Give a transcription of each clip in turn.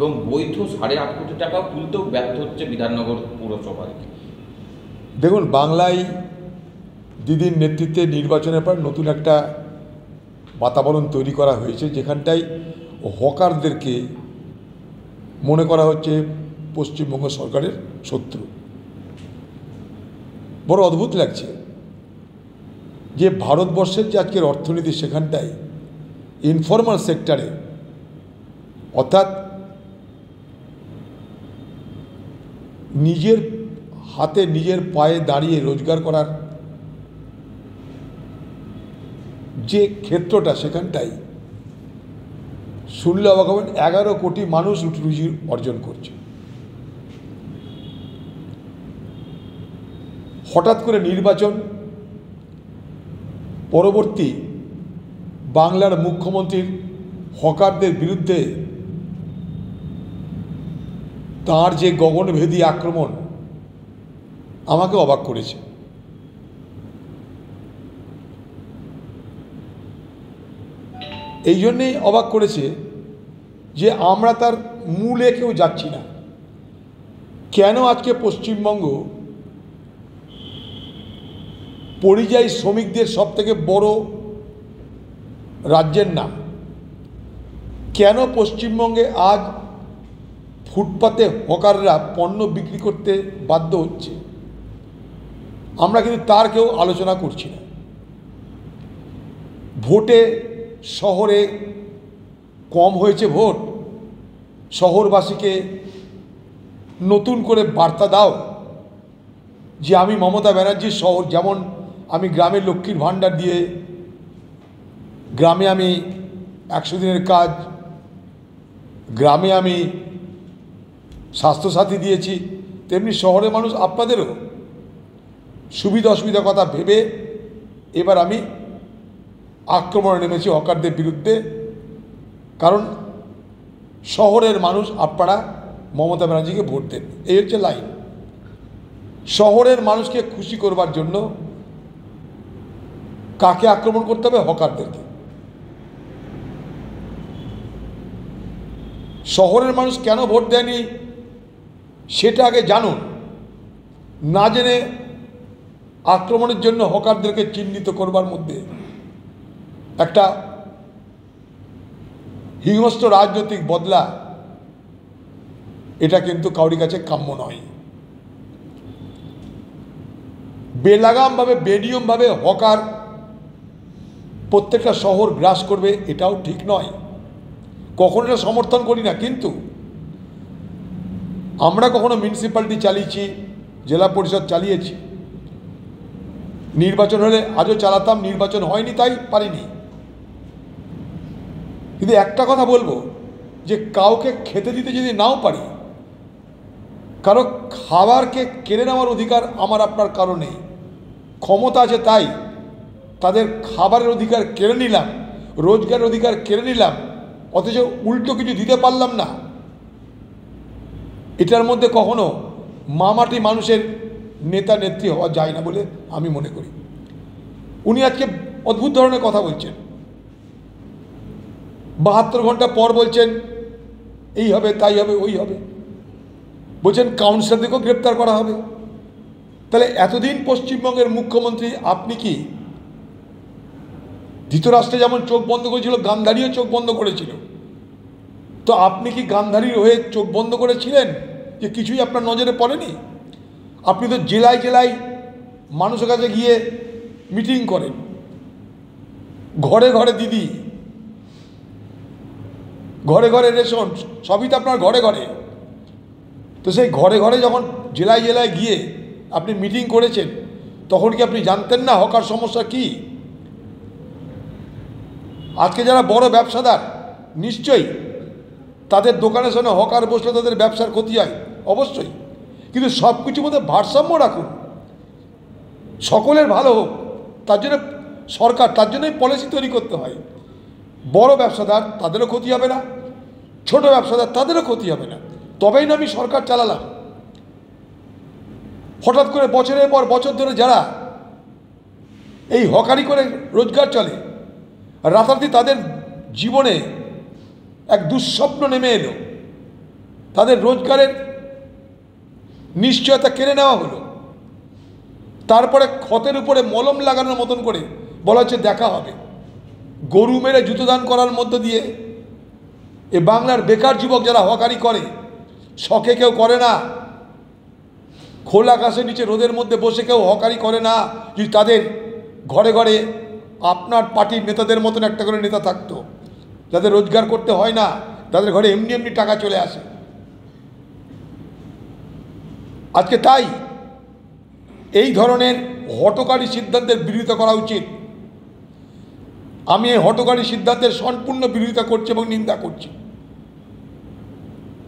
এবং বৈধ 8.5 কোটি টাকাও তুলতেও ব্যর্থ হচ্ছে বিধাননগর পৌরসভায়। দেখুন, বাংলায় দিদির নেতৃত্বে নির্বাচনের পর নতুন একটা বাতাবরণ তৈরি করা হয়েছে, যেখানটায় হকারদেরকে মনে করা হচ্ছে পশ্চিমবঙ্গ সরকারের শত্রু। বড় অদ্ভুত লাগছে যে ভারতবর্ষের যে আজকের অর্থনীতি, সেখানটায় ইনফর্মাল সেক্টরে, অর্থাৎ নিজের হাতে নিজের পায়ে দাঁড়িয়ে রোজগার করার যে ক্ষেত্রটা, সেখানটাই শুনলে অবাক হবেন 11 কোটি মানুষ রুজি অর্জন করছে। হঠাৎ করে নির্বাচন পরবর্তী বাংলার মুখ্যমন্ত্রীর হকারদের বিরুদ্ধে তার যে গগনভেদী আক্রমণ আমাকে অবাক করেছে। এই জন্যেই অবাক করেছে যে আমরা তার মূলে কেউ যাচ্ছি না। কেন আজকে পশ্চিমবঙ্গ পরিযায়ী শ্রমিকদের সবথেকে বড় রাজ্যের নাম? কেন পশ্চিমবঙ্গে আজ ফুটপাতে হকাররা পণ্য বিক্রি করতে বাধ্য হচ্ছে? আমরা কিন্তু তার কেউ আলোচনা করছি না। ভোটে শহরে কম হয়েছে ভোট, শহরবাসীকে নতুন করে বার্তা দাও যে আমি মমতা ব্যানার্জির শহর, যেমন আমি গ্রামে লক্ষ্মীর ভাণ্ডার দিয়ে, গ্রামে আমি 100 দিনের কাজ, গ্রামে আমি স্বাস্থ্যসাথী দিয়েছি, তেমনি শহরের মানুষ আপনাদেরও সুবিধা অসুবিধার কথা ভেবে এবার আমি আক্রমণে নেমেছি হকারদের বিরুদ্ধে। কারণ শহরের মানুষ আপনারা মমতা ব্যানার্জিকে ভোট দেন, এই হচ্ছে লাইন। শহরের মানুষকে খুশি করবার জন্য কাকে আক্রমণ করতে হবে? হকারদেরকে। শহরের মানুষ কেন ভোট দেয়নি সেটা আগে জানুন। না জেনে আক্রমণের জন্য হকারদেরকে চিহ্নিত করবার মধ্যে একটা হিংস্র রাজনৈতিক বদলা, এটা কিন্তু কাউরি কাছে কাম্য নয়। বেলাগামভাবে, বেনিয়মভাবে হকার প্রত্যেকটা শহর গ্রাস করবে, এটাও ঠিক নয়। কখনো এটা সমর্থন করি না, কিন্তু আমরা কখনো মিউনিসিপ্যালিটি চালিয়েছি, জেলা পরিষদ চালিয়েছি, নির্বাচন হলে আজও চালাতাম, নির্বাচন হয়নি তাই পারিনি। কিন্তু একটা কথা বলবো, যে কাউকে খেতে দিতে যদি নাও পারি, কারো খাবারকে কেড়ে নেওয়ার অধিকার আমার আপনার কারো নেই। ক্ষমতা আছে তাই তাদের খাবারের অধিকার কেড়ে নিলাম, রোজগারের অধিকার কেড়ে নিলাম, অথচ উল্টো কিছু দিতে পারলাম না। এটার মধ্যে কখনো মামাটি মানুষের নেতা নেত্রী হওয়া যায় না বলে আমি মনে করি। উনি আজকে অদ্ভুত ধরনের কথা বলছেন, 72 ঘন্টা পর বলছেন এই হবে, তাই হবে, ওই হবে, বলছেন কাউন্সিলরদেরকেও গ্রেপ্তার করা হবে। তাহলে এতদিন পশ্চিমবঙ্গের মুখ্যমন্ত্রী আপনি কি ধৃতরাষ্ট্রে যেমন চোখ বন্ধ করেছিল, গান্ধারীও চোখ বন্ধ করেছিল, তো আপনি কি গান্ধারীর হয়ে চোখ বন্ধ করেছিলেন যে কিছুই আপনার নজরে পড়েনি? আপনি তো জেলায় জেলায় মানুষের কাছে গিয়ে মিটিং করেন, ঘরে ঘরে দিদি, ঘরে ঘরে রেশন, সবই তো আপনার ঘরে ঘরে। তো সেই ঘরে ঘরে যখন জেলায় জেলায় গিয়ে আপনি মিটিং করেছেন, তখন কি আপনি জানতেন না হকার সমস্যা কি? আজকে যারা বড় ব্যবসাদার, নিশ্চয়ই তাদের দোকানের সামনে হকার বসলে তাদের ব্যবসার ক্ষতি হয়, অবশ্যই, কিন্তু সব কিছুর মধ্যে ভারসাম্য রাখুন, সকলের ভালো হোক। তার জন্য সরকার, তার জন্যই পলিসি তৈরি করতে হয়। বড় ব্যবসাদার তাদেরও ক্ষতি হবে না, ছোট ব্যবসাদার তাদেরও ক্ষতি হবে না, তবেই না আমি সরকার চালালাম। হঠাৎ করে বছরের পর বছর ধরে যারা এই হকারি করে রোজগার চলে, রাতারাতি তাদের জীবনে এক দুঃস্বপ্ন নেমে এলো। তাদের রোজগারের নিশ্চয়তা কেড়ে নেওয়া হলো। তারপরে ক্ষতের উপরে মলম লাগানোর মতন করে বলা হচ্ছে দেখা হবে। গরু মেরে জুতোদান করার মধ্য দিয়ে এ বাংলার বেকার যুবক যারা হকারি করে, শখে কেউ করে না, খোলা আকাশের নিচে রোদের মধ্যে বসে কেউ হকারি করে না, যদি তাদের ঘরে ঘরে আপনার পার্টির নেতাদের মতন একটা করে নেতা থাকতো, যাদের রোজগার করতে হয় না, তাদের ঘরে এমনি এমনি টাকা চলে আসে। আজকে তাই এই ধরনের হঠকারী সিদ্ধান্তের বিরোধিতা করা উচিত। আমি এই হঠকারী সিদ্ধান্তের সম্পূর্ণ বিরোধিতা করছি এবং নিন্দা করছি।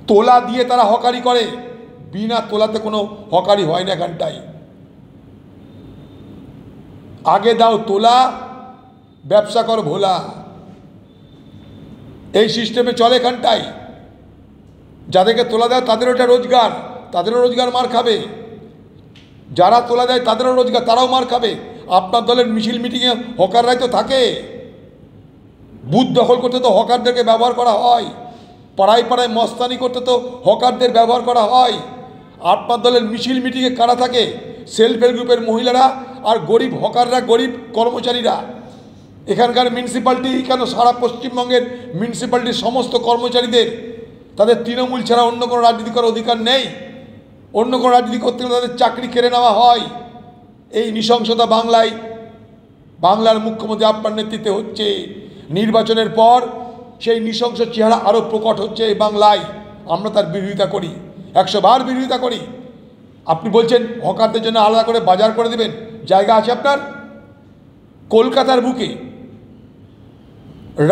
তোলা দিয়ে তারা হকারি করে, বিনা তোলাতে কোনো হকারি হয় না এখানটাই। আগে দাও তোলা, ব্যবসা কর ভোলা, এই সিস্টেমে চলে এখানটাই। যাদেরকে তোলা দেয় তাদের ওটা রোজগার, তাদেরও রোজগার মার খাবে। যারা তোলা দেয় তাদেরও রোজগার, তারাও মার খাবে। আপনার দলের মিছিল মিটিংয়ে হকাররাই তো থাকে। বুথ দখল করতে তো হকারদেরকে ব্যবহার করা হয়, পাড়ায় পাড়ায় মস্তানি করতে তো হকারদের ব্যবহার করা হয়। আপনার দলের মিছিল মিটিংয়ে কারা থাকে? সেলফ হেল্প গ্রুপের মহিলারা আর গরিব হকাররা, গরিব কর্মচারীরা। এখানকার মিউনিসিপ্যালিটি, কেন সারা পশ্চিমবঙ্গের মিউনিসিপ্যালিটির সমস্ত কর্মচারীদের তাদের তৃণমূল ছাড়া অন্য কোনো রাজনীতি করার অধিকার নেই। অন্য কোনো রাজনীতি করতে গেলে তাদের চাকরি কেড়ে নেওয়া হয়। এই নৃশংসতা বাংলার মুখ্যমন্ত্রী আপনার নেতৃত্বে হচ্ছে। নির্বাচনের পর সেই নৃশংস চেহারা আরও প্রকট হচ্ছে এই বাংলায়। আমরা তার বিরোধিতা করি, 100 বার বিরোধিতা করি। আপনি বলছেন হকারদের জন্য আলাদা করে বাজার করে দেবেন, জায়গা আছে আপনার? কলকাতার বুকে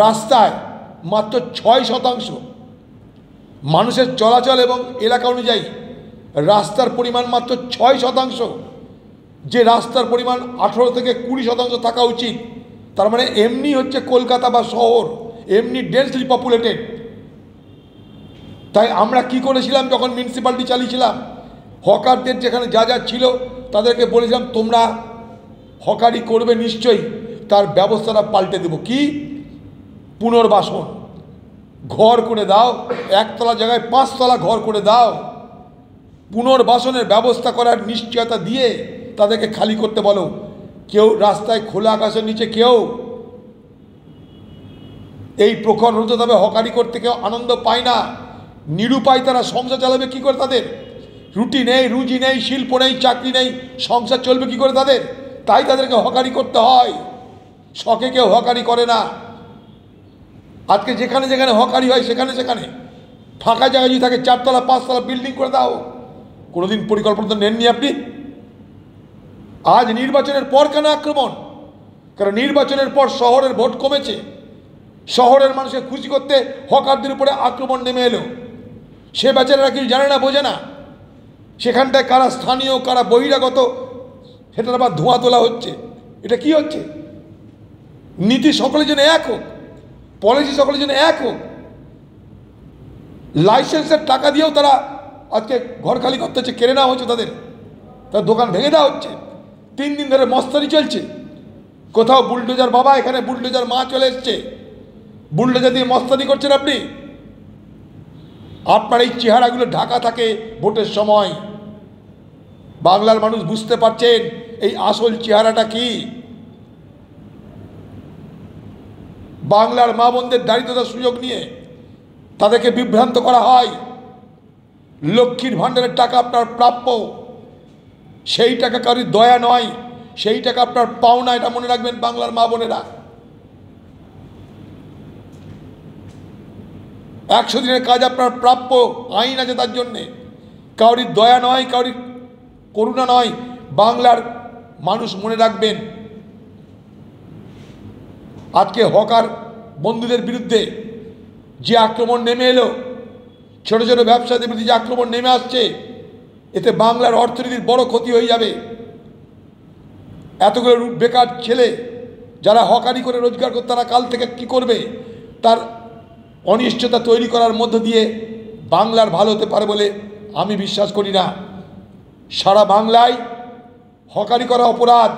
রাস্তায় মাত্র 6% মানুষের চলাচল এবং এলাকা অনুযায়ী রাস্তার পরিমাণ মাত্র 6%। যে রাস্তার পরিমাণ 18 থেকে 20% থাকা উচিত। তার মানে এমনি হচ্ছে কলকাতা বা শহর, এমনি ডেন্সলি পপুলেটেড। তাই আমরা কি করেছিলাম যখন মিউনিসিপ্যালিটি চালিয়েছিলাম, হকারদের যেখানে যা যা ছিল তাদেরকে বলেছিলাম তোমরা হকারি করবে নিশ্চয়ই, তার ব্যবস্থাটা পাল্টে দেব। কি? পুনর্বাসন, ঘর করে দাও, 1 তলা জায়গায় 5 তলা ঘর করে দাও। পুনর্বাসনের ব্যবস্থা করার নিশ্চয়তা দিয়ে তাদেরকে খালি করতে বলো। কেউ রাস্তায় খোলা আকাশের নিচে কেউ এই প্রখর রোদে তবে হকারি করতে কেউ আনন্দ পায় না। নিরুপায় তারা সংসার চালাবে কি করে? তাদের রুটি নেই, রুজি নেই, শিল্প নেই, চাকরি নেই, সংসার চলবে কি করে তাদের? তাই তাদেরকে হকারি করতে হয়। শখে কেউ হকারি করে না। আজকে যেখানে যেখানে হকারি হয় সেখানে সেখানে ফাঁকা জায়গা যদি থাকে 4 তলা 5 তলা বিল্ডিং করে দাও। কোনোদিন পরিকল্পনা তো নেননি আপনি। আজ নির্বাচনের পর কেন আক্রমণ? কারণ নির্বাচনের পর শহরের ভোট কমেছে, শহরের মানুষকে খুশি করতে হকারদের উপরে আক্রমণ নেমে এলো। সে বেচারারা কিছু জানে না, বোঝে না। সেখানটায় কারা স্থানীয় কারা বহিরাগত সেটার আবার ধোঁয়া তোলা হচ্ছে। এটা কি হচ্ছে? নীতি সকলের জন্য এক হোক, পলিসি সকলের জন্য এক হোক। লাইসেন্সের টাকা দিয়েও তারা আজকে ঘর খালি করতে হচ্ছে, কেড়ে নেওয়া হচ্ছে তাদের দোকান ভেঙে দেওয়া হচ্ছে। 3 দিন ধরে মস্তানি চলছে। কোথাও বুলডোজার বাবা, এখানে বুলডোজার মা চলে এসছে। বুলডোজার দিয়ে মস্তানি করছেন আপনি। আপনার এই চেহারাগুলো ঢাকা থাকে ভোটের সময়। বাংলার মানুষ বুঝতে পারছেন এই আসল চেহারাটা কি। বাংলার মা বোনদের দারিদ্রতার সুযোগ নিয়ে তাদেরকে বিভ্রান্ত করা হয়। লক্ষ্মীর ভাণ্ডারের টাকা আপনার প্রাপ্য, সেই টাকা কারোর দয়া নয়, সেই টাকা আপনার পাওনা। এটা মনে রাখবেন বাংলার মা বোনেরা। 100 দিনের কাজ আপনার প্রাপ্য, আইন আছে তার জন্যে। কারোর দয়া নয়, কারোর করুণা নয়। বাংলার মানুষ মনে রাখবেন, আজকে হকার বন্ধুদের বিরুদ্ধে যে আক্রমণ নেমে এলো, ছোট ছোট ব্যবসাদের বিরুদ্ধে যে আক্রমণ নেমে আসছে, এতে বাংলার অর্থনীতির বড় ক্ষতি হয়ে যাবে। এতগুলো বেকার ছেলে যারা হকারি করে রোজগার করতে, তারা কাল থেকে কি করবে? তার অনিশ্চয়তা তৈরি করার মধ্য দিয়ে বাংলার ভালো হতে পারে বলে আমি বিশ্বাস করি না। সারা বাংলায় হকারি করা অপরাধ।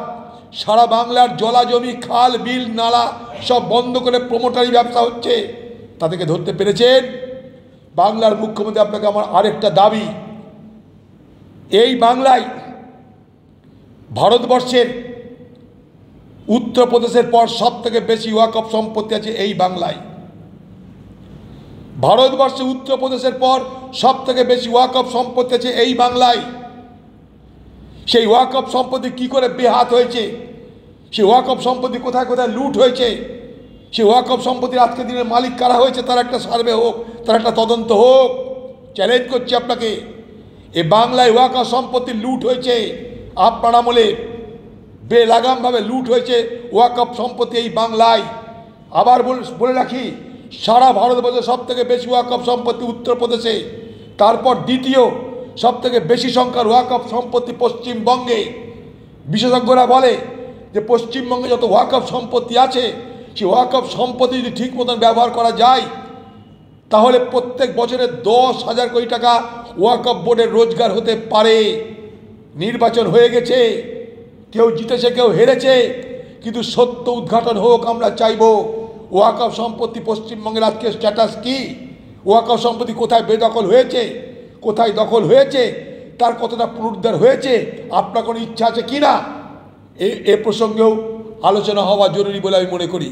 সারা বাংলার জলা জমি, খাল বিল নালা সব বন্ধ করে প্রমোটারি ব্যবসা হচ্ছে। তাদেরকে ধরতে পেরেছেন? বাংলার মুখ্যমন্ত্রী, আপনাকে আমার আরেকটা দাবি, এই বাংলায় ভারতবর্ষের উত্তরপ্রদেশের পর সব থেকে বেশি ওয়াকফ সম্পত্তি আছে এই বাংলায়। ভারতবর্ষে উত্তরপ্রদেশের পর সব থেকে বেশি ওয়াকফ সম্পত্তি আছে এই বাংলায়। সেই ওয়াকফ সম্পত্তি কি করে বেহাত হয়েছে, সেই ওয়াকফ সম্পত্তি কোথায় কোথায় লুট হয়েছে, সেই ওয়াকফ সম্পত্তির আজকের দিনের মালিক কারা হয়েছে তার একটা সার্ভে হোক, তার একটা তদন্ত হোক। চ্যালেঞ্জ করছি আপনাকে, এ বাংলায় ওয়াকফ সম্পত্তি লুট হয়েছে, আপনার আমলে বেলাগামভাবে লুট হয়েছে ওয়াকফ সম্পত্তি এই বাংলায়। আবার বলে রাখি, সারা ভারতবর্ষে সব থেকে বেশি ওয়াকফ সম্পত্তি উত্তরপ্রদেশে, তারপর দ্বিতীয় সব থেকে বেশি সংখ্যার ওয়াকফ সম্পত্তি পশ্চিমবঙ্গে। বিশেষজ্ঞরা বলে যে পশ্চিমবঙ্গে যত ওয়াকফ সম্পত্তি আছে, সেই ওয়াকফ সম্পত্তি যদি ঠিক মতন ব্যবহার করা যায় তাহলে প্রত্যেক বছরে 10,000 কোটি টাকা ওয়াকফ বোর্ডের রোজগার হতে পারে। নির্বাচন হয়ে গেছে, কেউ জিতেছে কেউ হেরেছে, কিন্তু সত্য উদ্ঘাটন হোক আমরা চাইব। ওয়াকফ সম্পত্তি পশ্চিমবঙ্গের আজকে স্ট্যাটাস কি, ওয়াকফ সম্পত্তি কোথায় বেদখল হয়েছে, কোথায় দখল হয়েছে, তার কতটা পুনরুদ্ধার হয়েছে, আপনার কোনো ইচ্ছা আছে কি না, এ প্রসঙ্গেও আলোচনা হওয়া জরুরি বলে আমি মনে করি।